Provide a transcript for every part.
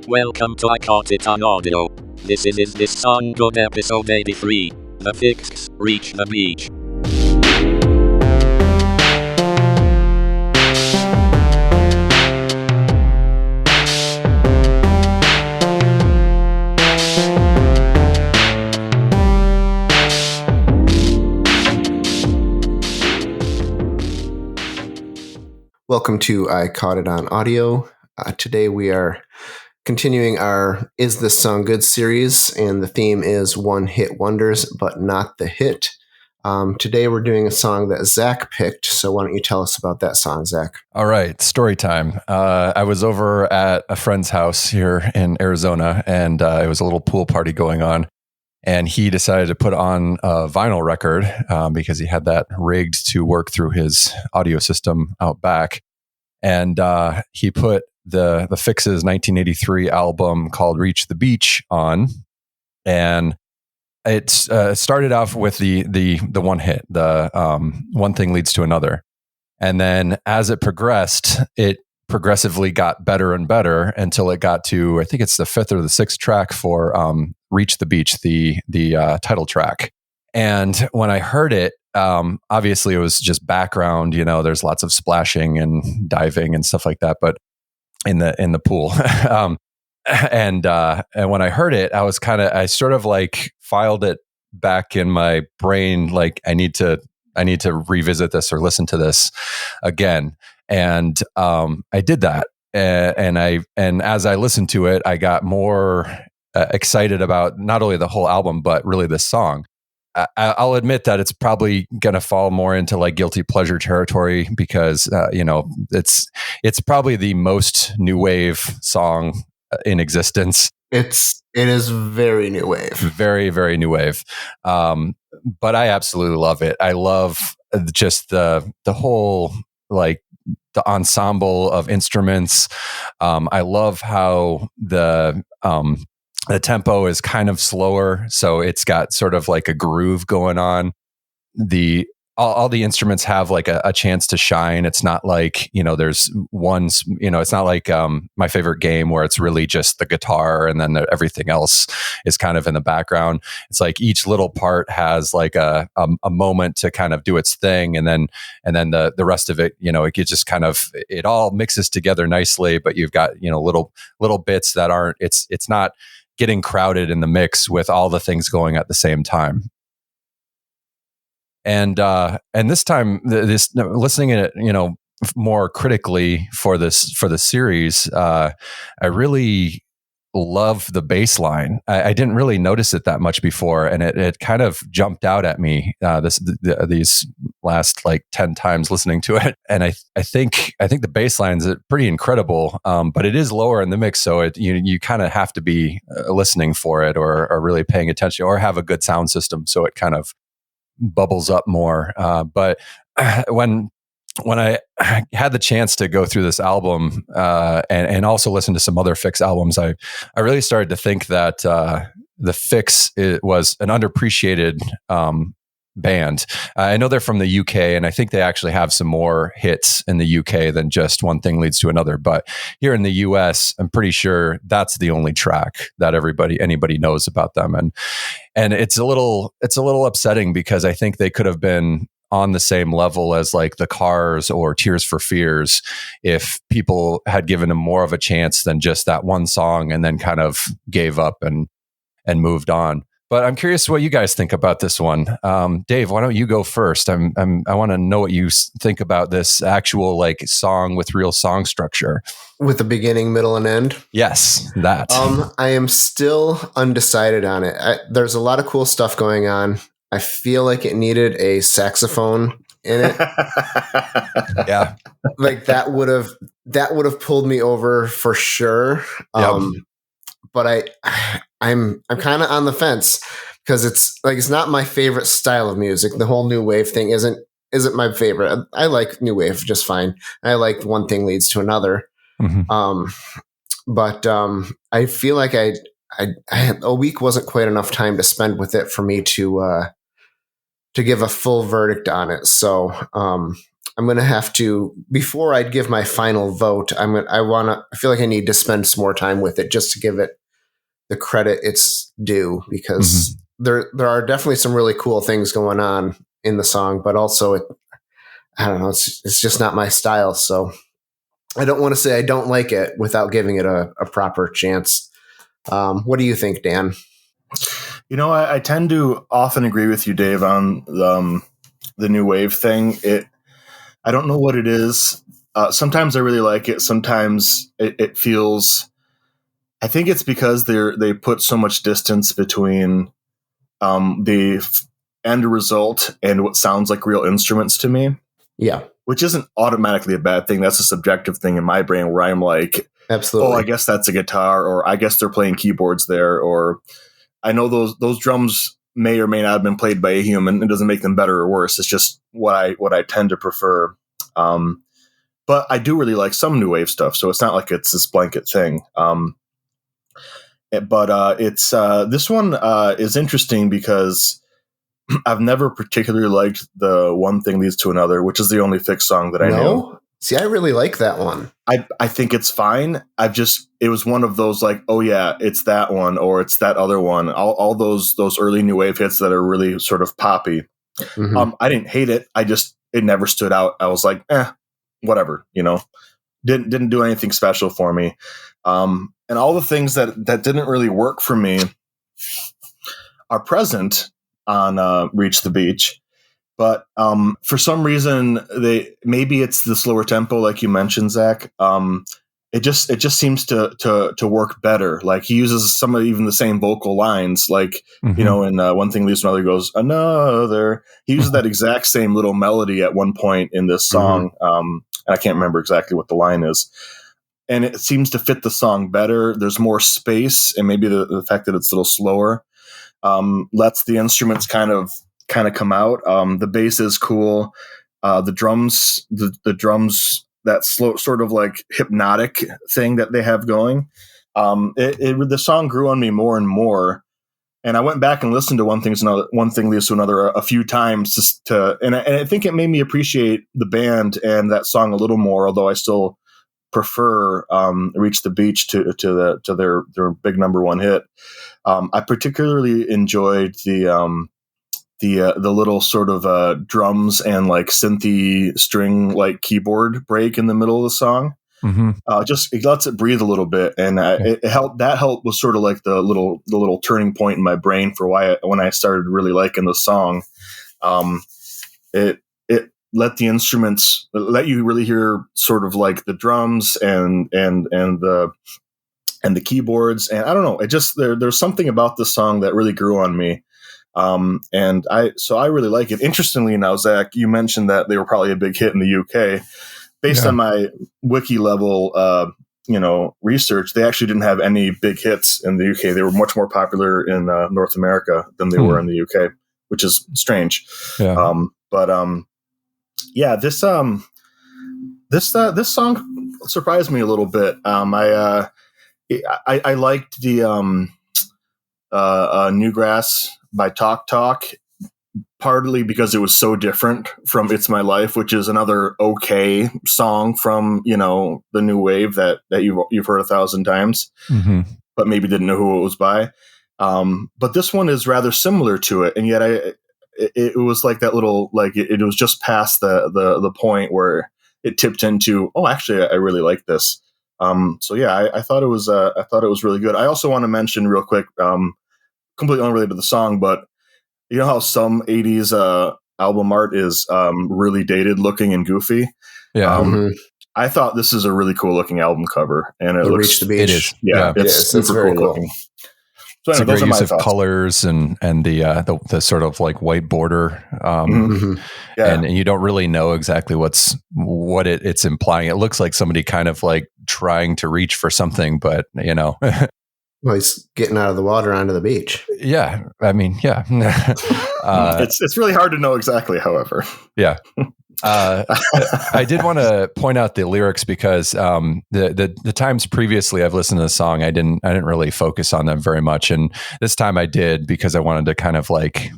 Welcome to I Caught It on Audio. This is This Song Good episode 83. The Fixx, Reach the Beach. Welcome to I Caught It on Audio. Today we are continuing our Is This Song Good series, and the theme is One Hit Wonders, but not the hit. Today we're doing a song that Zach picked, so why don't you tell us about that song, Zach? All right, story time. I was over at a friend's house here in Arizona, and it was a little pool party going on. And he decided to put on a vinyl record because he had that rigged to work through his audio system out back. And he put the Fixx's 1983 album called Reach the Beach on. And it started off with the one hit, the One Thing Leads to Another. And then as it progressed, it progressively got better and better until it got to, I think it's the fifth or the sixth track for Reach the Beach, the title track. And when I heard it, obviously it was just background, there's lots of splashing and diving and stuff like that, but in the pool. And when I heard it, I sort of like filed it back in my brain. Like I need to revisit this or listen to this again. And I did that, and as I listened to it, I got more excited about not only the whole album but really this song. I'll admit that it's probably going to fall more into like guilty pleasure territory because it's probably the most new wave song in existence. It is very new wave, very very new wave. But I absolutely love it. I love just the whole like the ensemble of instruments. I love how the tempo is kind of slower, so it's got sort of like a groove going on. All the instruments have like a chance to shine. It's not like, there's one, it's not like my favorite game where it's really just the guitar and then everything else is kind of in the background. It's like each little part has like a moment to kind of do its thing. And then the rest of it, it gets just kind of, it all mixes together nicely, but you've got, little bits that aren't, it's not getting crowded in the mix with all the things going at the same time. And this time, listening to it, more critically for this series, I really love the bass line. I didn't really notice it that much before, and it kind of jumped out at me these last like 10 times listening to it. And I think the bass line's pretty incredible, but it is lower in the mix, so you kind of have to be listening for it or really paying attention or have a good sound system so it kind of bubbles up more. But when I had the chance to go through this album and also listen to some other Fixx albums, I really started to think that the Fixx was an underappreciated band. I know they're from the UK, and I think they actually have some more hits in the UK than just One Thing Leads to Another. But here in the US, I'm pretty sure that's the only track that anybody knows about them. And it's a little upsetting because I think they could have been on the same level as like the Cars or Tears for Fears if people had given them more of a chance than just that one song and then kind of gave up and moved on. But I'm curious what you guys think about this one. Dave, why don't you go first? I want to know what you think about this actual like song with real song structure. with a beginning, middle, and end. Yes, that. I am still undecided on it. There's a lot of cool stuff going on. I feel like it needed a saxophone in it. Yeah, like that would have pulled me over for sure. Yep. But I'm kind of on the fence because it's not my favorite style of music. The whole new wave thing isn't my favorite. I like new wave just fine. I like One Thing Leads to Another. Mm-hmm. But I feel like a week wasn't quite enough time to spend with it for me to give a full verdict on it. So I'm going to have to, before I give my final vote, I feel like I need to spend some more time with it just to give it the credit it's due, because there are definitely some really cool things going on in the song, but also I don't know, it's just not my style. So I don't want to say I don't like it without giving it a proper chance. What do you think, Dan? I tend to often agree with you, Dave, on the new wave thing. I don't know what it is. Sometimes I really like it. Sometimes it feels. I think it's because they put so much distance between the end result and what sounds like real instruments to me. Yeah, which isn't automatically a bad thing. That's a subjective thing in my brain where I'm like, absolutely. Oh, I guess that's a guitar, or I guess they're playing keyboards there, or I know those drums may or may not have been played by a human. It doesn't make them better or worse. It's just what I tend to prefer. But I do really like some new wave stuff, so it's not like it's this blanket thing. But it's this one is interesting because I've never particularly liked the One Thing Leads to Another, which is the only Fixx song that I knew. See, I really like that one. I think it's fine. It was one of those like, oh yeah, it's that one or it's that other one. All those early new wave hits that are really sort of poppy. Mm-hmm. I didn't hate it. It never stood out. I was like, whatever, didn't do anything special for me. And all the things that didn't really work for me are present on Reach the Beach. But for some reason, maybe it's the slower tempo, like you mentioned, Zach. It just seems to work better. Like he uses some of even the same vocal lines, like in One Thing Leads to Another goes another. He uses that exact same little melody at one point in this song, and I can't remember exactly what the line is. And it seems to fit the song better. There's more space, and maybe the fact that it's a little slower lets the instruments kind of come out. The bass is cool. The drums, that slow sort of like hypnotic thing that they have going. The song grew on me more and more. And I went back and listened to One Thing Leads to Another a few times and I think it made me appreciate the band and that song a little more, although I still prefer Reach the Beach to their big number one hit. I particularly enjoyed the little sort of drums and like synthy string like keyboard break in the middle of the song. Just it lets it breathe a little bit, and it helped. That help was sort of like the little turning point in my brain for when I started really liking the song. It let the instruments let you really hear sort of like the drums and the keyboards, and I don't know. It just there's something about this song that really grew on me. And I really like it. Interestingly now, Zach, you mentioned that they were probably a big hit in the UK. Based on my wiki level, research, they actually didn't have any big hits in the UK. They were much more popular in North America than they were in the UK, which is strange. Yeah. This song surprised me a little bit. I liked the Newgrass by Talk Talk, partly because it was so different from It's My Life, which is another okay song from, the new wave that you've heard 1,000 times, but maybe didn't know who it was by. But this one is rather similar to it. And yet it was like that little, like it was just past the point where it tipped into, oh, actually, I really like this. I thought it was really good. I also want to mention real quick, completely unrelated to the song, but you know how some 80s album art is really dated looking and goofy? Yeah. I thought this is a really cool looking album cover, and it looks Reach the Beach. It is. Yeah, it's super very cool looking. So it's a great use of colors and the sort of like white border. And you don't really know exactly what it's implying. It looks like somebody kind of like trying to reach for something, but Well, he's getting out of the water onto the beach. Yeah. I mean, yeah. It's really hard to know exactly, however. Yeah. I did want to point out the lyrics because the times previously I've listened to the song, I didn't really focus on them very much. And this time I did because I wanted to kind of like,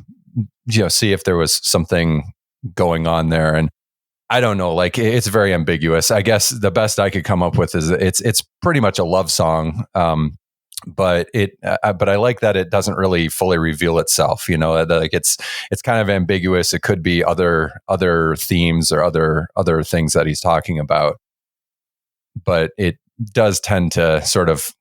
see if there was something going on there. And I don't know. Like it's very ambiguous. I guess the best I could come up with is it's pretty much a love song. But I like that it doesn't really fully reveal itself. Like it's kind of ambiguous. It could be other themes or other things that he's talking about, but it does tend to sort of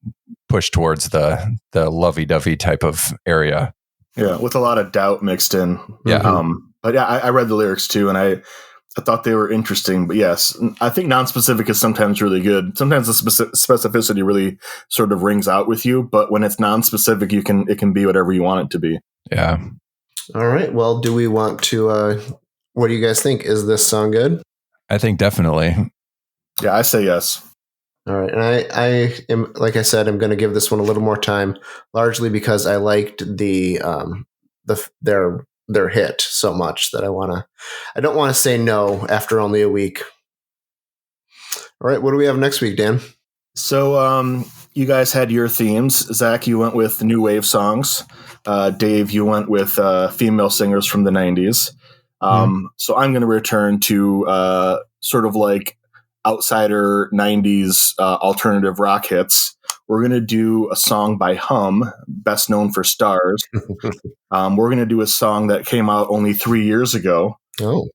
push towards the lovey-dovey type of area. Yeah, with a lot of doubt mixed in. Yeah. But yeah, I read the lyrics too, and I thought they were interesting. But yes, I think non-specific is sometimes really good. Sometimes the specificity really sort of rings out with you, but when it's non-specific, it can be whatever you want it to be. Yeah. All right. Well, do we want to? What do you guys think? Is this song good? I think definitely. Yeah, I say yes. All right, and I am, like I said, I'm going to give this one a little more time, largely because I liked their hit so much that I don't want to say no after only a week. All right, what do we have next week, Dan? So you guys had your themes. Zach, you went with new wave songs. Dave, you went with female singers from the 90s. So I'm going to return to sort of like outsider 90s alternative rock hits. We're going to do a song by Hum, best known for Stars. We're going to do a song that came out only 3 years ago. Oh.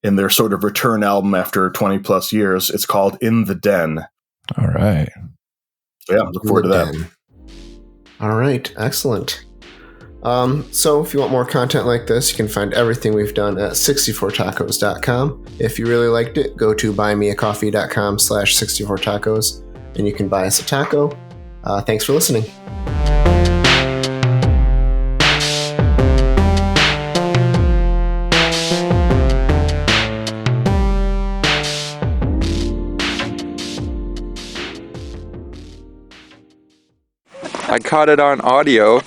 In their sort of return album after 20 plus years. It's called In the Den. All right. Yeah, look forward to that. All right, excellent. So if you want more content like this, you can find everything we've done at 64tacos.com. If you really liked it, go to buymeacoffee.com/64tacos and you can buy us a taco. Thanks for listening. I caught it on audio.